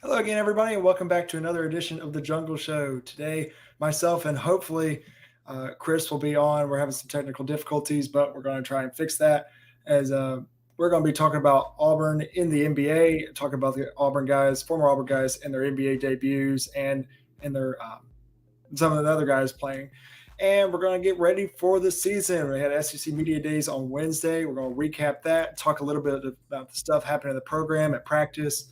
Hello again, everybody, and welcome back to another edition of the Jungle Show. Today, myself and hopefully Chris will be on. We're having some technical difficulties, but we're going to try and fix that as we're going to be talking about Auburn in the NBA, talking about the Auburn guys, former Auburn guys, and their NBA debuts and their some of the other guys playing. And we're going to get ready for the season. We had SEC Media Days on Wednesday. We're going to recap that, talk a little bit about the stuff happening in the program at practice,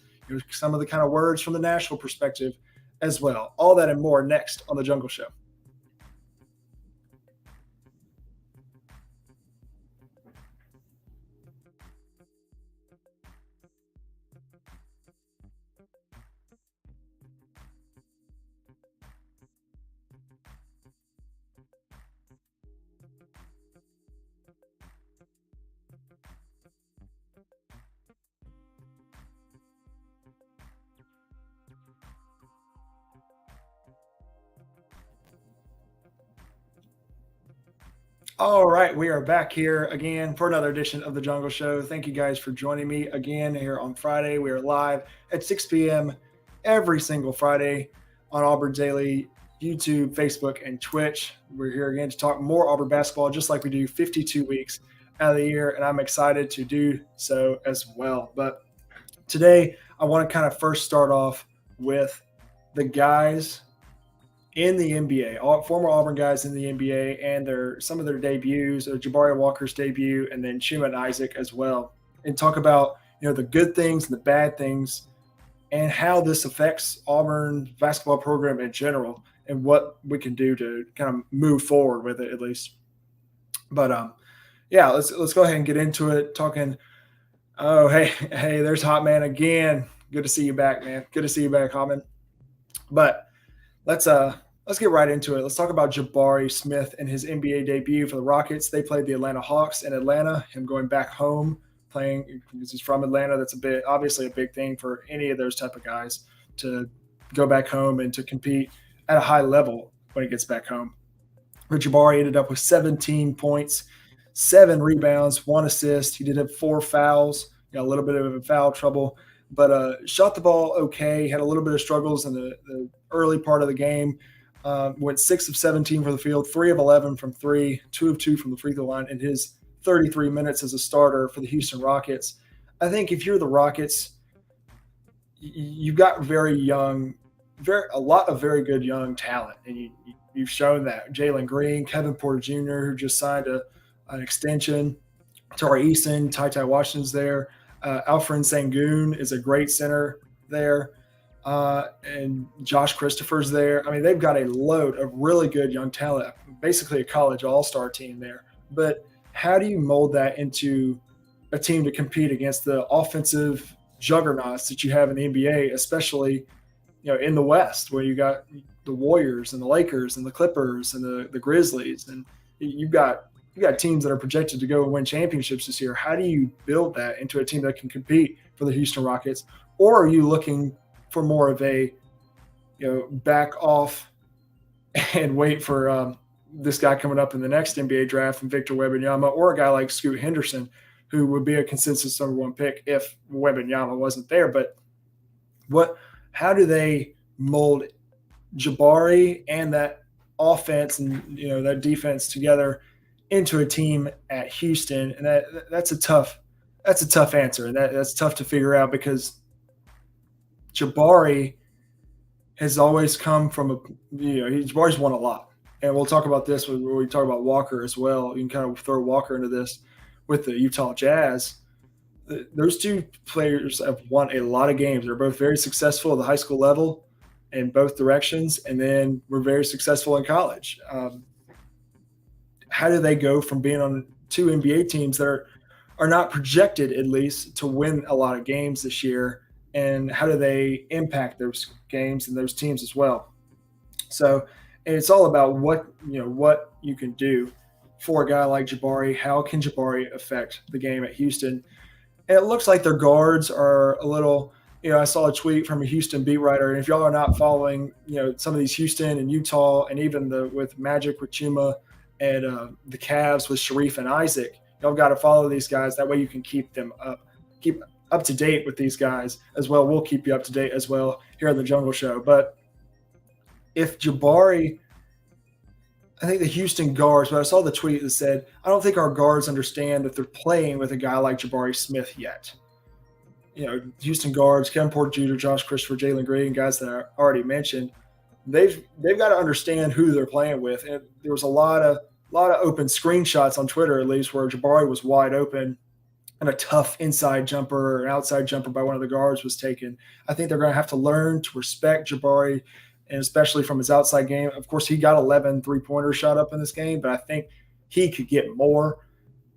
some of the kind of words from the national perspective as well. All that and more next on the Jungle Show. All right, we are back here again for another edition of the Jungle Show. Thank you guys for joining me again here on Friday. We are live at 6 p.m. every single Friday on Auburn Daily, YouTube, Facebook, and Twitch. We're here again to talk more Auburn basketball, just like we do 52 weeks out of the year, and I'm excited to do so as well. But today, I want to kind of first start off with the guys in the NBA, all former Auburn guys in the NBA, and some of their debuts, Jabari Walker's debut, and then Chuma and Isaac as well, and talk about the good things and the bad things, and how this affects Auburn basketball program in general, and what we can do to kind of move forward with it at least. But yeah, let's go ahead and get into it. Talking. Oh, hey, there's Hot Man again. Good to see you back, man. Good to see you back, Hot Man. But let's get right into it. Let's talk about Jabari Smith and his NBA debut for the Rockets. They played the Atlanta Hawks in Atlanta. Him going back home, playing because he's from Atlanta. That's obviously a big thing for any of those type of guys to go back home and to compete at a high level when he gets back home. But Jabari ended up with 17 points, 7 rebounds, 1 assist. He did have 4 fouls, a little bit of foul trouble, but shot the ball okay. Had a little bit of struggles in the early part of the game. Went 6 of 17 from the field, 3 of 11 from 3, 2 of 2 from the free throw line in his 33 minutes as a starter for the Houston Rockets. I think if you're the Rockets, you've got a lot of very good young talent, and you've shown that. Jalen Green, Kevin Porter Jr., who just signed an extension, Tari Eason, Ty Washington's there. Alfred Sengun is a great center there. And Josh Christopher's there. I mean, they've got a load of really good young talent, basically a college all-star team there. But how do you mold that into a team to compete against the offensive juggernauts that you have in the NBA, especially in the West, where you got the Warriors and the Lakers and the Clippers and the Grizzlies, and you've got teams that are projected to go and win championships this year. How do you build that into a team that can compete for the Houston Rockets? Or are you looking for more of a back off and wait for this guy coming up in the next NBA draft and Victor Wembanyama, or a guy like Scoot Henderson, who would be a consensus #1 pick if Wembanyama wasn't there? But how do they mold Jabari and that offense and that defense together into a team at Houston? And that's a tough answer, and that's tough to figure out, because Jabari has always come from Jabari's won a lot. And we'll talk about this when we talk about Walker as well. You can kind of throw Walker into this with the Utah Jazz. Those two players have won a lot of games. They're both very successful at the high school level in both directions, and then were very successful in college. How do they go from being on 2 NBA teams that are not projected, at least, to win a lot of games this year? And how do they impact those games and those teams as well? So, and it's all about what you can do for a guy like Jabari. How can Jabari affect the game at Houston? And it looks like their guards are a little. I saw a tweet from a Houston beat writer, and if y'all are not following, some of these Houston and Utah, and even with Magic with Chuma and the Cavs with Sharif and Isaac, y'all got to follow these guys. That way, you can keep them up, keep up to date with these guys as well. We'll keep you up to date as well here on the Jungle Show. But if Jabari, I think the Houston guards, but I saw the tweet that said, I don't think our guards understand that they're playing with a guy like Jabari Smith yet. Houston guards, Kevin Porter Jr., Josh Christopher, Jalen Green, guys that I already mentioned, they've got to understand who they're playing with. And there was a lot of open screenshots on Twitter, at least, where Jabari was wide open and a tough inside jumper or an outside jumper by one of the guards was taken. I think they're going to have to learn to respect Jabari, and especially from his outside game. Of course, he got 11 three-pointers shot up in this game, but I think he could get more,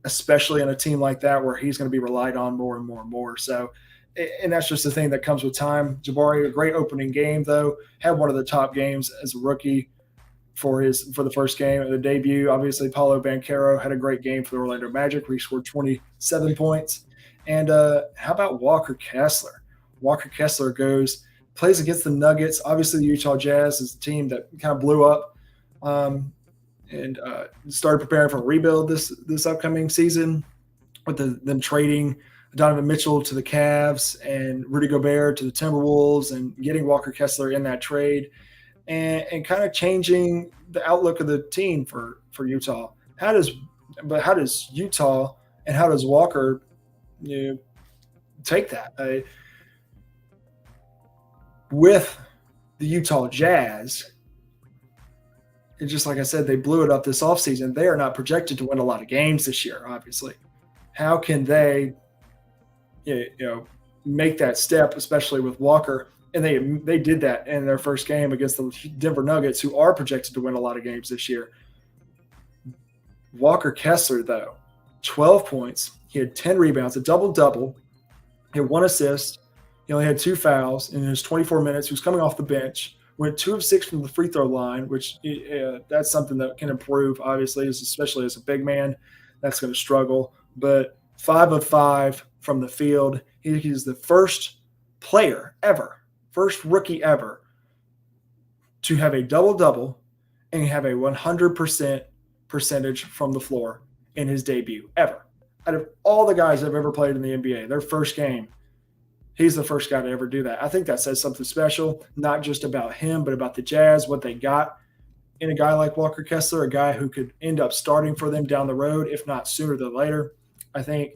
especially in a team like that where he's going to be relied on more and more and more. So, and that's just the thing that comes with time. Jabari, a great opening game, though, had one of the top games as a rookie for the first game of the debut. Obviously, Paolo Banchero had a great game for the Orlando Magic, where he scored 27 points. And how about Walker Kessler? Walker Kessler plays against the Nuggets. Obviously, the Utah Jazz is a team that kind of blew up and started preparing for a rebuild this upcoming season with them trading Donovan Mitchell to the Cavs and Rudy Gobert to the Timberwolves and getting Walker Kessler in that trade and kind of changing the outlook of the team for Utah. How does Utah and how does Walker take that? With the Utah Jazz, it's just like I said, they blew it up this offseason. They are not projected to win a lot of games this year, obviously. How can they make that step, especially with Walker? And they did that in their first game against the Denver Nuggets, who are projected to win a lot of games this year. Walker Kessler, though, 12 points. He had 10 rebounds, a double-double. He had 1 assist. He only had 2 fouls in his 24 minutes. He was coming off the bench. Went 2 of 6 from the free throw line, which that's something that can improve, obviously, especially as a big man. That's going to struggle. But 5 of 5 from the field. He's the first rookie ever, to have a double-double and have a 100% percentage from the floor in his debut ever. Out of all the guys that have ever played in the NBA, their first game, he's the first guy to ever do that. I think that says something special, not just about him, but about the Jazz, what they got in a guy like Walker Kessler, a guy who could end up starting for them down the road, if not sooner than later. I think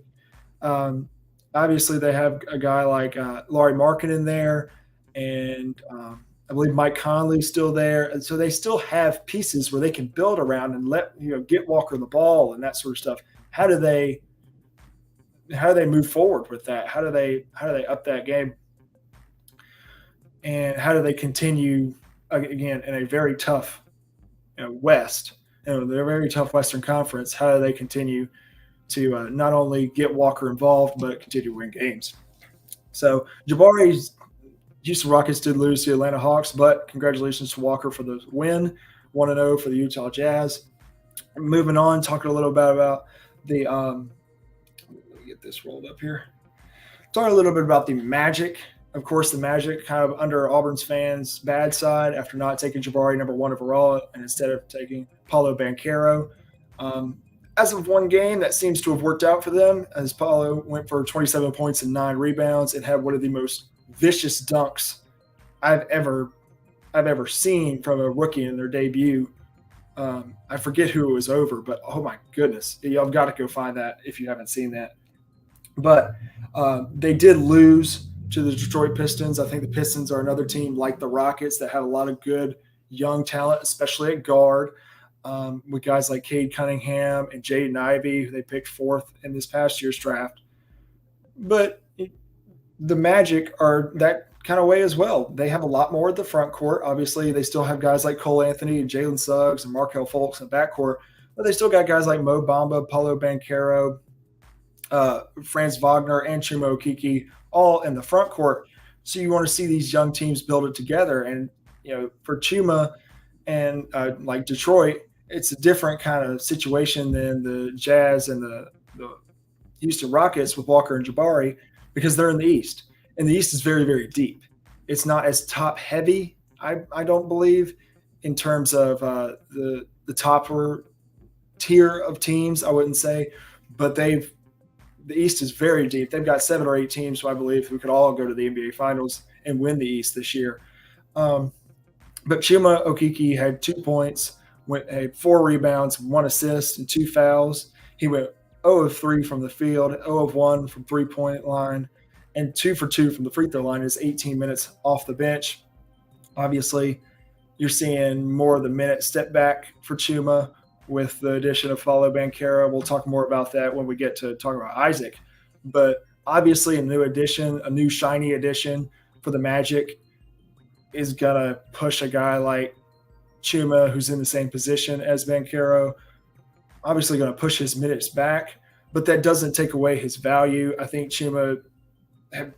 obviously they have a guy like Laurie Markkinen there, and I believe Mike Conley's still there. And so they still have pieces where they can build around and get Walker the ball and that sort of stuff. How do they move forward with that? How do they up that game? And how do they continue again in a very tough West, they're a very tough Western Conference? How do they continue to not only get Walker involved but continue to win games? So Jabari's Houston Rockets did lose to the Atlanta Hawks, but congratulations to Walker for the win, 1-0 for the Utah Jazz. Moving on, talking a little bit about the let me get this rolled up here. Talking a little bit about the Magic. Of course, the Magic kind of under Auburn's fans' bad side after not taking Jabari number 1 overall and instead of taking Paolo Banchero. As of one game, that seems to have worked out for them, as Paolo went for 27 points and 9 rebounds and had one of the most vicious dunks I've ever seen from a rookie in their debut. I forget who it was over, but oh my goodness, y'all got to go find that if you haven't seen that. But they did lose to the Detroit Pistons. I think the Pistons are another team like the Rockets that had a lot of good young talent, especially at guard, with guys like Cade Cunningham and Jaden Ivey, who they picked 4th in this past year's draft. But the Magic are that kind of way as well. They have a lot more at the front court. Obviously, they still have guys like Cole Anthony and Jalen Suggs and Markelle Fultz in the backcourt, but they still got guys like Mo Bamba, Paolo Banchero, Franz Wagner, and Chuma Okeke all in the front court. So you want to see these young teams build it together. And, for Chuma and like Detroit, it's a different kind of situation than the Jazz and the Houston Rockets with Walker and Jabari, because they're in the East. And the East is very, very deep. It's not as top heavy, I don't believe, in terms of the top tier of teams, I wouldn't say. But they've the East is very deep. They've got 7 or 8 teams, so I believe, who could all go to the NBA Finals and win the East this year. Um, but Chuma Okeke had 2 points, had 4 rebounds, 1 assist, and 2 fouls. He went 0 of 3 from the field, 0 of 1 from 3-point line, and 2 for 2 from the free throw line. Is 18 minutes off the bench. Obviously, you're seeing more of the minute step back for Chuma with the addition of Paulo Banchero. We'll talk more about that when we get to talk about Isaac. But obviously, a new addition, a new shiny addition for the Magic is going to push a guy like Chuma, who's in the same position as Banchero, obviously going to push his minutes back, but that doesn't take away his value. I think Chuma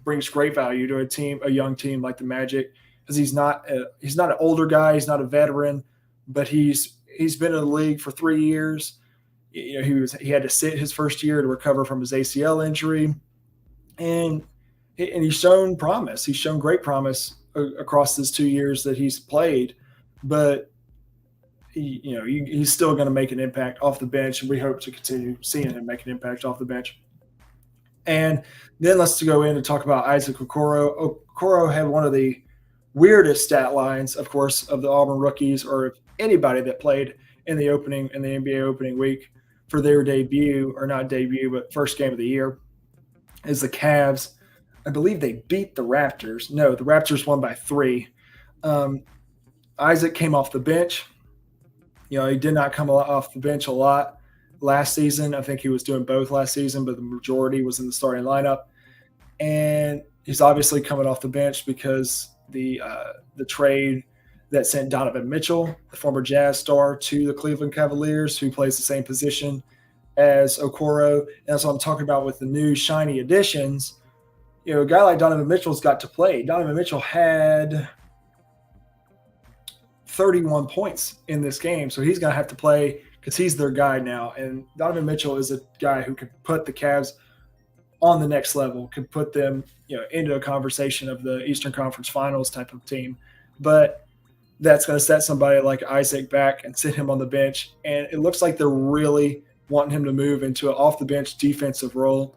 brings great value to a young team like the Magic, because he's not an older guy, he's not a veteran, but he's been in the league for 3 years. You know, he had to sit his first year to recover from his ACL injury, and he's shown promise. He's shown great promise across his 2 years that he's played, but he's still going to make an impact off the bench, and we hope to continue seeing him make an impact off the bench. And then let's go in and talk about Isaac Okoro. Okoro had one of the weirdest stat lines, of course, of the Auburn rookies, or anybody that played in the NBA opening week for their debut, or not debut, but first game of the year, is the Cavs. I believe they beat the Raptors. No, the Raptors won by 3. Isaac came off the bench. You know, he did not come off the bench a lot last season. I think he was doing both last season, but the majority was in the starting lineup. And he's obviously coming off the bench because the trade that sent Donovan Mitchell, the former Jazz star, to the Cleveland Cavaliers, who plays the same position as Okoro. And that's what I'm talking about with the new shiny additions. You know, a guy like Donovan Mitchell's got to play. Donovan Mitchell had 31 points in this game, so he's going to have to play because he's their guy now. And Donovan Mitchell is a guy who could put the Cavs on the next level, could put them, into a conversation of the Eastern Conference Finals type of team. But that's going to set somebody like Isaac back and sit him on the bench. And it looks like they're really wanting him to move into an off-the-bench defensive role.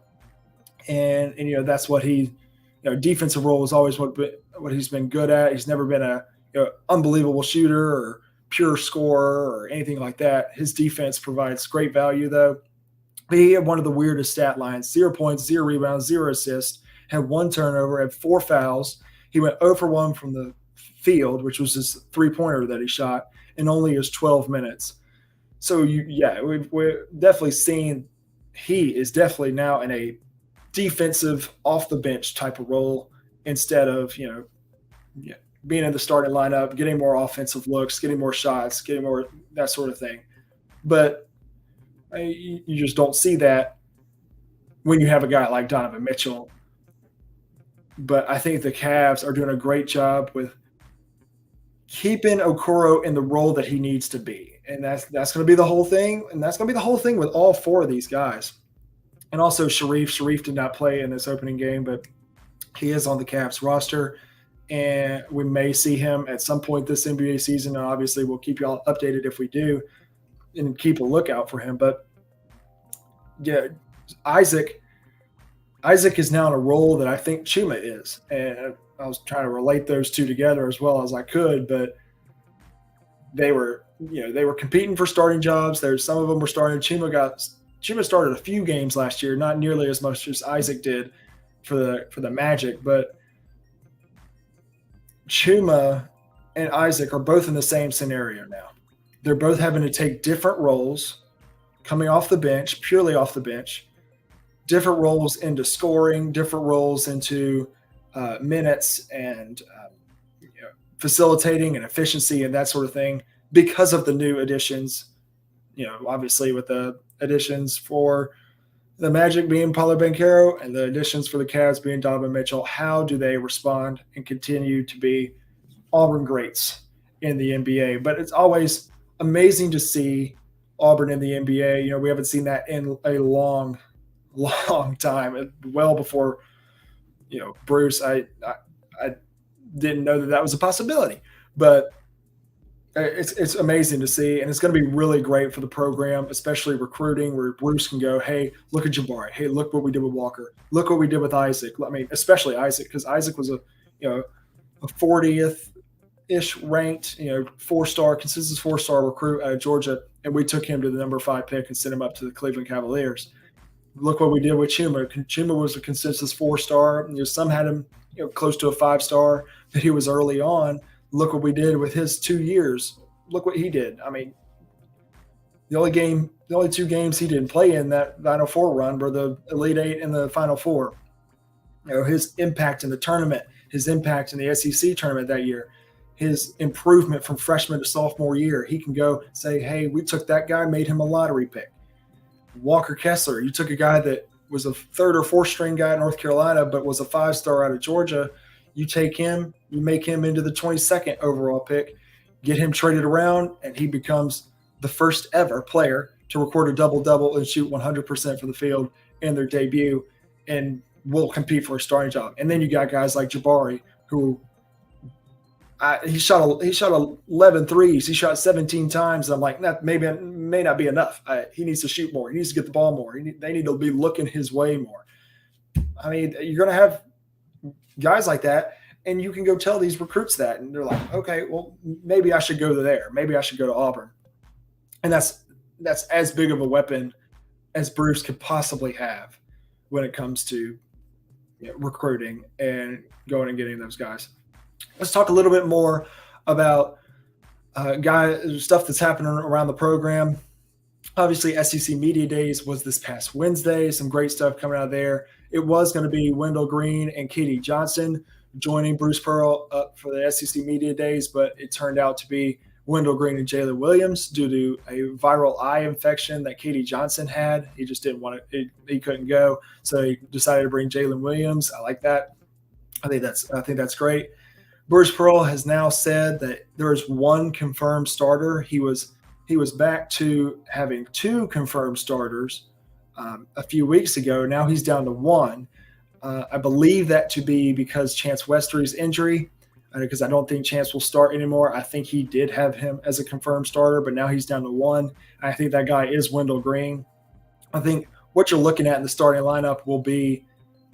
And that's what defensive role is always what he's been good at. He's never been a unbelievable shooter or pure scorer or anything like that. His defense provides great value, though. But he had one of the weirdest stat lines: 0 points, 0 rebounds, 0 assists, had 1 turnover, had 4 fouls. He went 0 for 1 from the field, which was his 3-pointer that he shot, in only his 12 minutes. So, we're definitely seeing he is definitely now in a defensive, off-the-bench type of role instead of, being in the starting lineup, getting more offensive looks, getting more shots, getting more that sort of thing. But you just don't see that when you have a guy like Donovan Mitchell. But I think the Cavs are doing a great job with keeping Okoro in the role that he needs to be. And that's going to be the whole thing. And that's going to be the whole thing with all 4 of these guys. And also Sharif. Sharif did not play in this opening game, but he is on the Cavs roster. And we may see him at some point this NBA season. And obviously we'll keep you all updated if we do and keep a lookout for him. But yeah, Isaac is now in a role that I think Chuma is. And I was trying to relate those two together as well as I could, but they were competing for starting jobs. Some of them were starting. Chuma started a few games last year, not nearly as much as Isaac did for the Magic, but Chuma and Isaac are both in the same scenario now. They're both having to take different roles, coming off the bench, purely off the bench, different roles into scoring, different roles into minutes and facilitating and efficiency and that sort of thing, because of the new additions. Obviously with the additions for the Magic being Paulo Banchero and the additions for the Cavs being Donovan Mitchell. How do they respond and continue to be Auburn greats in the NBA? But it's always amazing to see Auburn in the NBA. We haven't seen that in a long time, well before, Bruce. I didn't know that was a possibility, but It's amazing to see, and it's going to be really great for the program, especially recruiting, where Bruce can go, "Hey, look at Jabari. Hey, look what we did with Walker. Look what we did with Isaac." I mean, especially Isaac, because Isaac was a 40th ish ranked, 4-star, consistent 4-star recruit out of Georgia, and we took him to the number 5 pick and sent him up to the Cleveland Cavaliers. Look what we did with Chuma. Chuma was a consensus 4-star. Some had him, close to a 5-star, but he was early on. Look what we did with his 2 years. Look what he did. I mean, the only 2 games he didn't play in that Final Four run were the Elite Eight and the Final Four. His impact in the tournament, his impact in the SEC tournament that year, his improvement from freshman to sophomore year. He can go say, "Hey, we took that guy, made him a lottery pick." Walker Kessler, you took a guy that was a 3rd or 4th string guy at North Carolina, but was a 5-star out of Georgia. You take him, you make him into the 22nd overall pick, get him traded around, and he becomes the first ever player to record a double-double and shoot 100% from the field in their debut, and will compete for a starting job. And then you got guys like Jabari, who he shot 11 threes. He shot 17 times. And I'm like, that may not be enough. He needs to shoot more. He needs to get the ball more. They need to be looking his way more. I mean, you're going to have guys like that, and you can go tell these recruits that, and they're like, okay, well, maybe I should go there. Maybe I should go to Auburn. And that's as big of a weapon as Bruce could possibly have when it comes to recruiting and going and getting those guys. Let's talk a little bit more about stuff that's happening around the program. Obviously, SEC Media Days was this past Wednesday. Some great stuff coming out of there. It was going to be Wendell Green and Katie Johnson joining Bruce Pearl up for the SEC Media Days, but it turned out to be Wendell Green and Jalen Williams due to a viral eye infection that Katie Johnson had. He just didn't want to. He couldn't go, so he decided to bring Jalen Williams. I like that. I think that's great. Bruce Pearl has now said that there is 1 confirmed starter. He was back to having 2 confirmed starters a few weeks ago. Now he's down to 1. I believe that to be because Chance Westry's injury, because I don't think Chance will start anymore. I think he did have him as a confirmed starter, but now he's down to 1. I think that guy is Wendell Green. I think what you're looking at in the starting lineup will be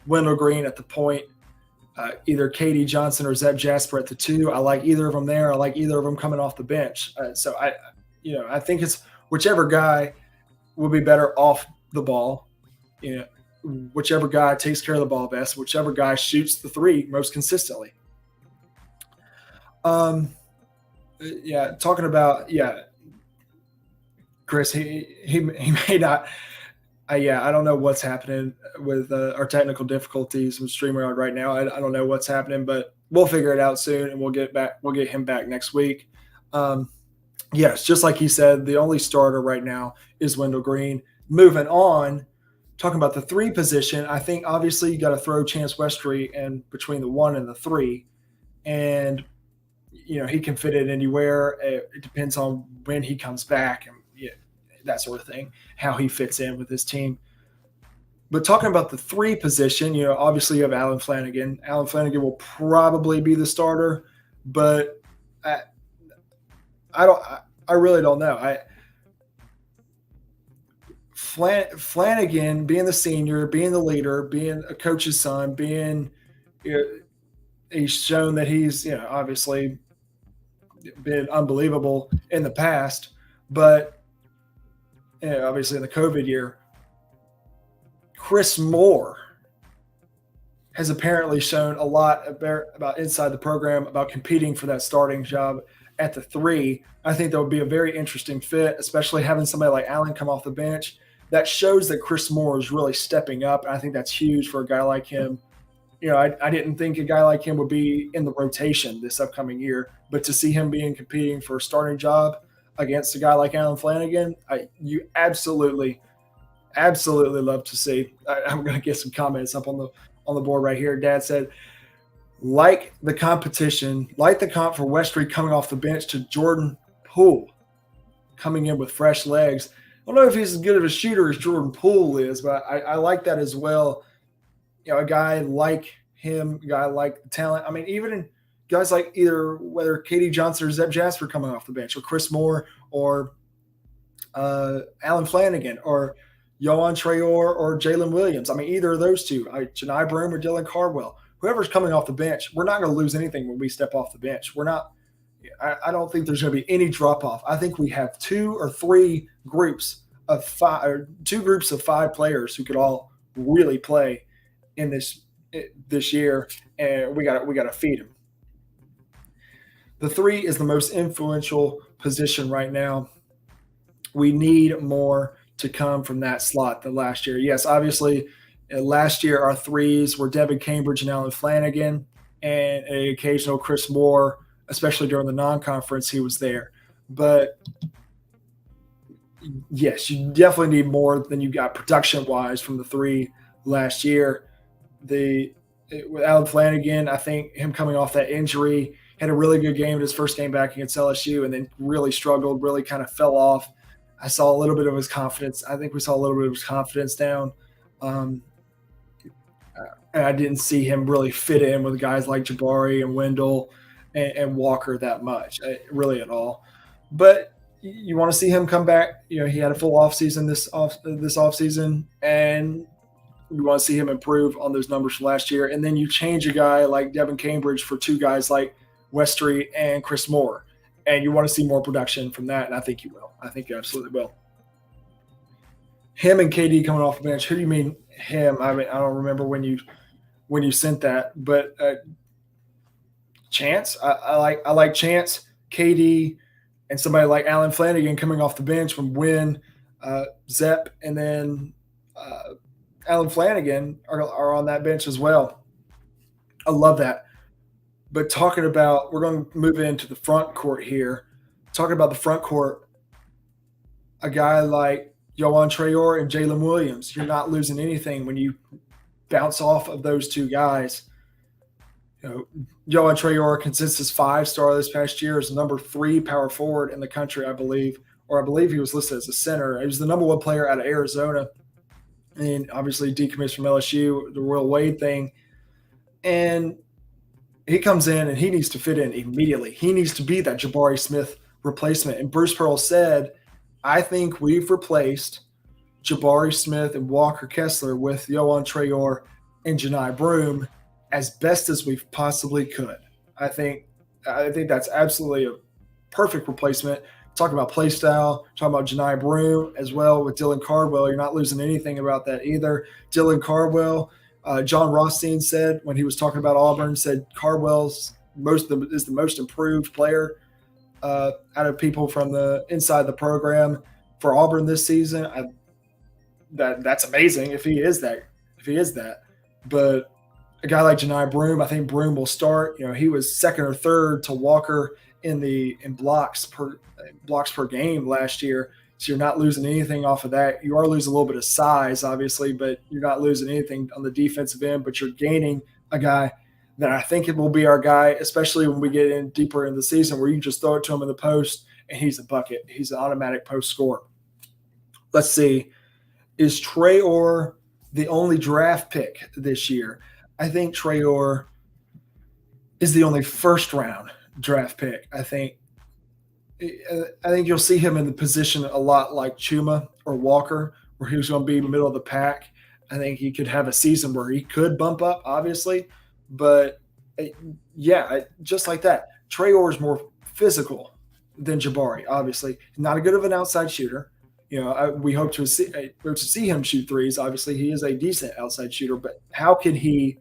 Wendell Green at the point, either Katie Johnson or Zeb Jasper at the 2. I like either of them there. I like either of them coming off the bench. So I think it's whichever guy will be better off the ball. Whichever guy takes care of the ball best, whichever guy shoots the 3 most consistently. Talking about Chris, he may not. I don't know what's happening with our technical difficulties with StreamYard right now. I don't know what's happening, but we'll figure it out soon, and we'll get him back next week. Yes, just like he said, the only starter right now is Wendell Green. Moving on, talking about the 3 position, I think obviously you got to throw Chance Westry in between the 1 and the 3, and he can fit it anywhere. It depends on when he comes back and that sort of thing, how he fits in with his team. But talking about the 3 position, obviously you have Alan Flanagan. Alan Flanagan will probably be the starter, but I really don't know. Flanagan, being the senior, being the leader, being a coach's son, he's shown that he's obviously been unbelievable in the past, but obviously in the COVID year, Chris Moore has apparently shown a lot about inside the program, about competing for that starting job at the 3. I think that would be a very interesting fit, especially having somebody like Allen come off the bench. That shows that Chris Moore is really stepping up. And I think that's huge for a guy like him. I didn't think a guy like him would be in the rotation this upcoming year, but to see him competing for a starting job against a guy like Alan Flanagan, you absolutely love to see. I'm going to get some comments up on the board right here. Dad said, like the comp for Westry coming off the bench to Jordan Poole coming in with fresh legs. I don't know if he's as good of a shooter as Jordan Poole is, but I like that as well. A guy like him, a guy like the talent. I mean, even guys like either whether Katie Johnson or Zeb Jasper coming off the bench, or Chris Moore, or Alan Flanagan, or Yohan Traore, or Jalen Williams. I mean, either of those two, Janai Broome or Dylan Cardwell, whoever's coming off the bench, we're not going to lose anything when we step off the bench. We're not. I don't think there's going to be any drop off. I think we have two or three groups of five, or two groups of five players who could all really play in this year, and we got to feed them. The three is the most influential position right now. We need more to come from that slot than last year. Yes, obviously, last year our threes were Devin Cambridge and Alan Flanagan, and an occasional Chris Moore, especially during the non-conference he was there. But yes, you definitely need more than you got production-wise from the three last year. With Alan Flanagan, I think him coming off that injury, had a really good game in his first game back against LSU, and then really struggled, really kind of fell off. I saw a little bit of his confidence. I think we saw a little bit of his confidence down. And I didn't see him really fit in with guys like Jabari and Wendell and Walker that much, really at all. But you want to see him come back. You know, he had a full offseason this offseason, and we want to see him improve on those numbers from last year. And then you change a guy like Devin Cambridge for two guys like Westry and Chris Moore, and you want to see more production from that, and I think you will. I think you absolutely will. Him and KD coming off the bench. Who do you mean him? I mean, I don't remember when you sent that, but Chance. I like Chance, KD, and somebody like Alan Flanagan coming off the bench from Wynn, Zepp, and then Alan Flanagan are on that bench as well. I love that. But talking about, we're going to move into the front court here. Talking about the front court, a guy like Yohan Traore and Jalen Williams, you're not losing anything when you bounce off of those two guys. You know, Yohan Traore, consensus 5-star this past year, is number 3 power forward in the country, I believe. Or I believe he was listed as a center. He was the number 1 player out of Arizona. And obviously decommissioned from LSU, the Royal Wade thing. And he comes in and he needs to fit in immediately. He needs to be that Jabari Smith replacement. And Bruce Pearl said, I think we've replaced Jabari Smith and Walker Kessler with Yohan Traore and Janai Broome as best as we possibly could. I think that's absolutely a perfect replacement. Talk about play style, talking about Janai Broome as well with Dylan Cardwell. You're not losing anything about that either. Dylan Cardwell, John Rothstein said when he was talking about Auburn, said Cardwell's is the most improved player out of people from the inside the program for Auburn this season. That's amazing if he is that. But a guy like Janai Broome, I think Broome will start. You know, he was second or third to Walker in blocks per game last year. So you're not losing anything off of that. You are losing a little bit of size, obviously, but you're not losing anything on the defensive end. But you're gaining a guy that I think it will be our guy, especially when we get in deeper in the season, where you just throw it to him in the post and he's a bucket. He's an automatic post scorer. Let's see. Is Traore the only draft pick this year? I think Traore is the only first-round draft pick. I think you'll see him in the position a lot like Chuma or Walker, where he was going to be middle of the pack. I think he could have a season where he could bump up, obviously. But, just like that. Traore is more physical than Jabari, obviously. Not a good of an outside shooter. You know, we hope to see him shoot threes. Obviously, he is a decent outside shooter. But how can he,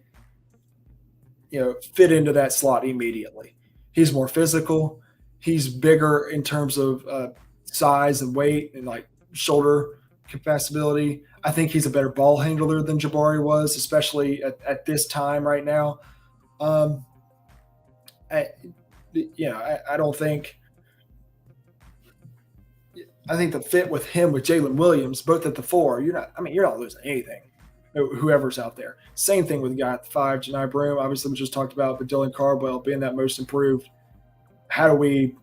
fit into that slot immediately? He's more physical. He's bigger in terms of size and weight and like shoulder capacity. I think he's a better ball handler than Jabari was, especially at this time right now. I don't think. I think the fit with him with Jalen Williams, both at the 4, you're not losing anything. Whoever's out there. Same thing with the guy at the 5, Janai Broome. Obviously, we just talked about, but Dylan Cardwell being that most improved. How do we,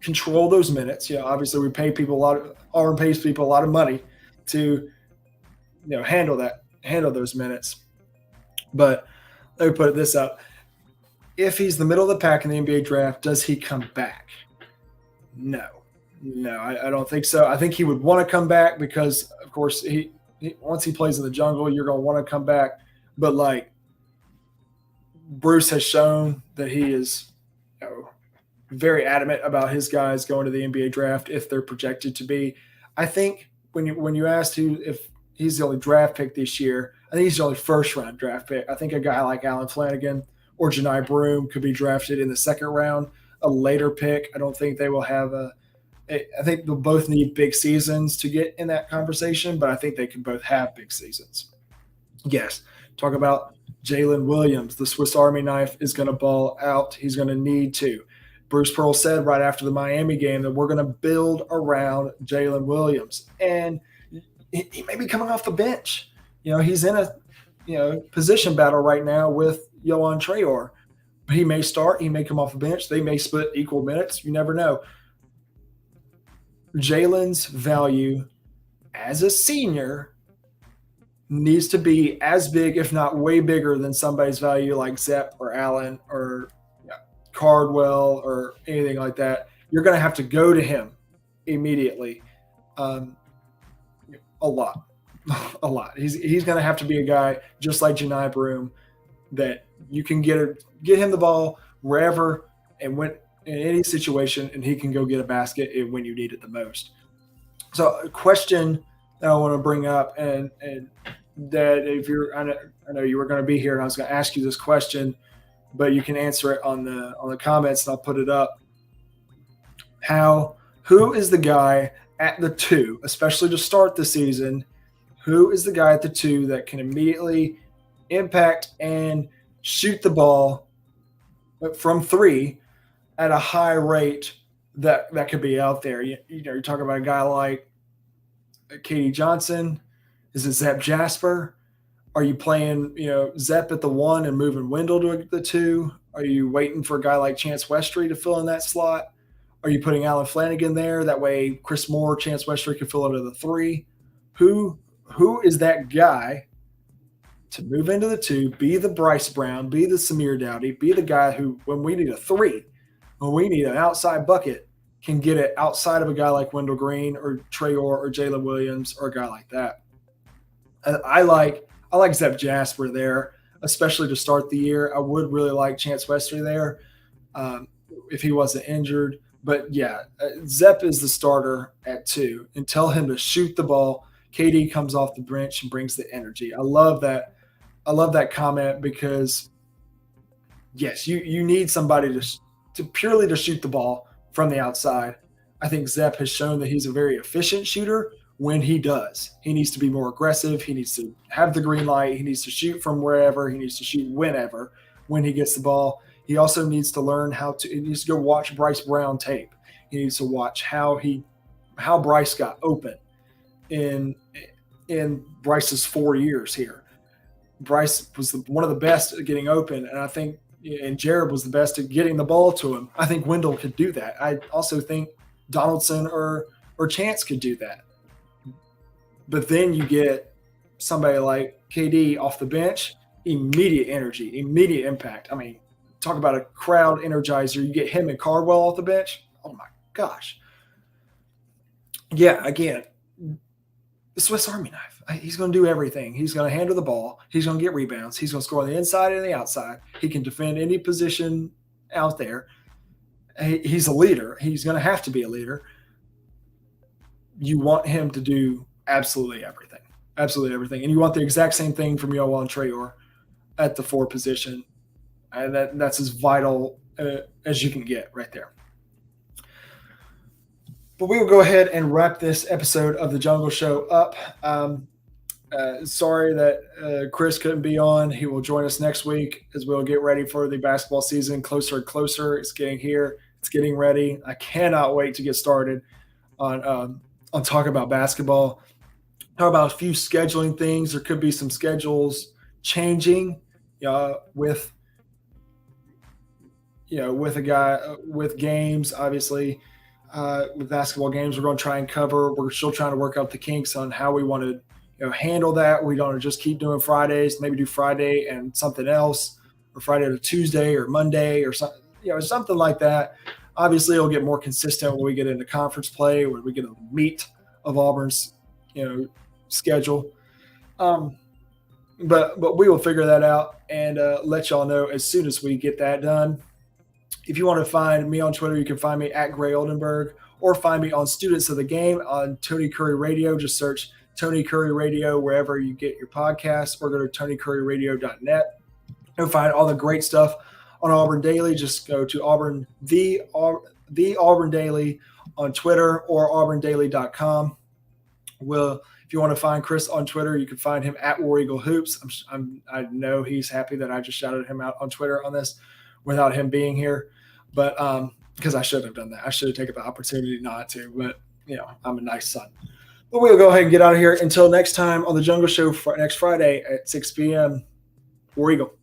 control those minutes? Obviously we pay people Auburn pays people a lot of money to, handle those minutes. But Let me put this up. If he's the middle of the pack in the NBA draft, does he come back? No. No, I don't think so. I think he would want to come back because, of course, once he plays in the jungle, you're going to want to come back. But like Bruce has shown that he is very adamant about his guys going to the NBA draft if they're projected to be. I think when you asked who if he's the only draft pick this year, I think he's the only first round draft pick. I think a guy like Alan Flanagan or Janai Broom could be drafted in the second round, a later pick. I don't think they will have I think they'll both need big seasons to get in that conversation, but I think they can both have big seasons. Yes. Talk about Jalen Williams. The Swiss Army knife is going to ball out. He's going to need to. Bruce Pearl said right after the Miami game that we're going to build around Jalen Williams. And he may be coming off the bench. He's in a position battle right now with Yohan Traore. He may start. He may come off the bench. They may split equal minutes. You never know. Jalen's value as a senior needs to be as big, if not way bigger, than somebody's value like Zepp or Allen or Cardwell or anything like that. You're going to have to go to him immediately. A lot. He's going to have to be a guy just like Janai Broom that you can get him the ball wherever and when in any situation, and he can go get a basket when you need it the most. So a question that I want to bring up, and that if I know you were going to be here, and I was going to ask you this question, but you can answer it on the comments, and I'll put it up. Who is the guy at the 2, especially to start the season? Who is the guy at the 2 that can immediately impact and shoot the ball from 3 at a high rate that could be out there? You're talking about a guy like KD Johnson. Is it Zepp Jasper? Are you playing, Zepp at the 1 and moving Wendell to the 2? Are you waiting for a guy like Chance Westry to fill in that slot? Are you putting Alan Flanagan there? That way Chris Moore, Chance Westry can fill into the 3. Who is that guy to move into the 2, be the Bryce Brown, be the Samir Dowdy, be the guy who, when we need a 3, when we need an outside bucket, can get it outside of a guy like Wendell Green or Traore or Jalen Williams or a guy like that? And I like Zepp Jasper there, especially to start the year. I would really like Chance Westry there if he wasn't injured. But, yeah, Zepp is the starter at 2, and tell him to shoot the ball. KD comes off the bench and brings the energy. I love that. I love that comment because, yes, you need somebody to purely to shoot the ball from the outside. I think Zepp has shown that he's a very efficient shooter when he does. He needs to be more aggressive. He needs to have the green light. He needs to shoot from wherever. He needs to shoot whenever when he gets the ball. He also needs to learn he needs to go watch Bryce Brown tape. He needs to watch how Bryce got open in Bryce's 4 years here. Bryce was one of the best at getting open, and I think and Jared was the best at getting the ball to him. I think Wendell could do that. I also think Donaldson or Chance could do that. But then you get somebody like KD off the bench, immediate energy, immediate impact. I mean, talk about a crowd energizer. You get him and Cardwell off the bench. Oh, my gosh. Yeah, again, the Swiss Army knife. He's going to do everything. He's going to handle the ball. He's going to get rebounds. He's going to score on the inside and the outside. He can defend any position out there. He's a leader. He's going to have to be a leader. You want him to do absolutely everything. Absolutely everything. And you want the exact same thing from Yohan Traore at the 4 position. And that's as vital as you can get right there. But we will go ahead and wrap this episode of the Jungle Show up. Sorry that Chris couldn't be on. He will join us next week as we'll get ready for the basketball season. Closer and closer. It's getting here. It's getting ready. I cannot wait to get started on talking about basketball. Talk about a few scheduling things. There could be some schedules changing with a guy with games, obviously. With basketball games, we're going to try and cover. We're still trying to work out the kinks on how we want to handle that. We don't just keep doing Fridays, maybe do Friday and something else, or Friday to Tuesday or Monday or something, something like that. Obviously, it'll get more consistent when we get into conference play, when we get a meat of Auburn's, schedule. But we will figure that out and let y'all know as soon as we get that done. If you want to find me on Twitter, you can find me at Gray Oldenburg, or find me on Students of the Game on Tony Curry Radio. Just search Tony Curry Radio wherever you get your podcasts, or go to TonyCurryRadio.net. You'll find all the great stuff on Auburn Daily. Just go to Auburn the Auburn Daily on Twitter, or auburndaily.com. If you want to find Chris on Twitter, you can find him at War Eagle Hoops. I know he's happy that I just shouted him out on Twitter on this without him being here, but because I should have done that. I should have taken the opportunity not to, but I'm a nice son. But we'll go ahead and get out of here. Until next time on the Jungle Show next Friday at 6 p.m. War Eagle.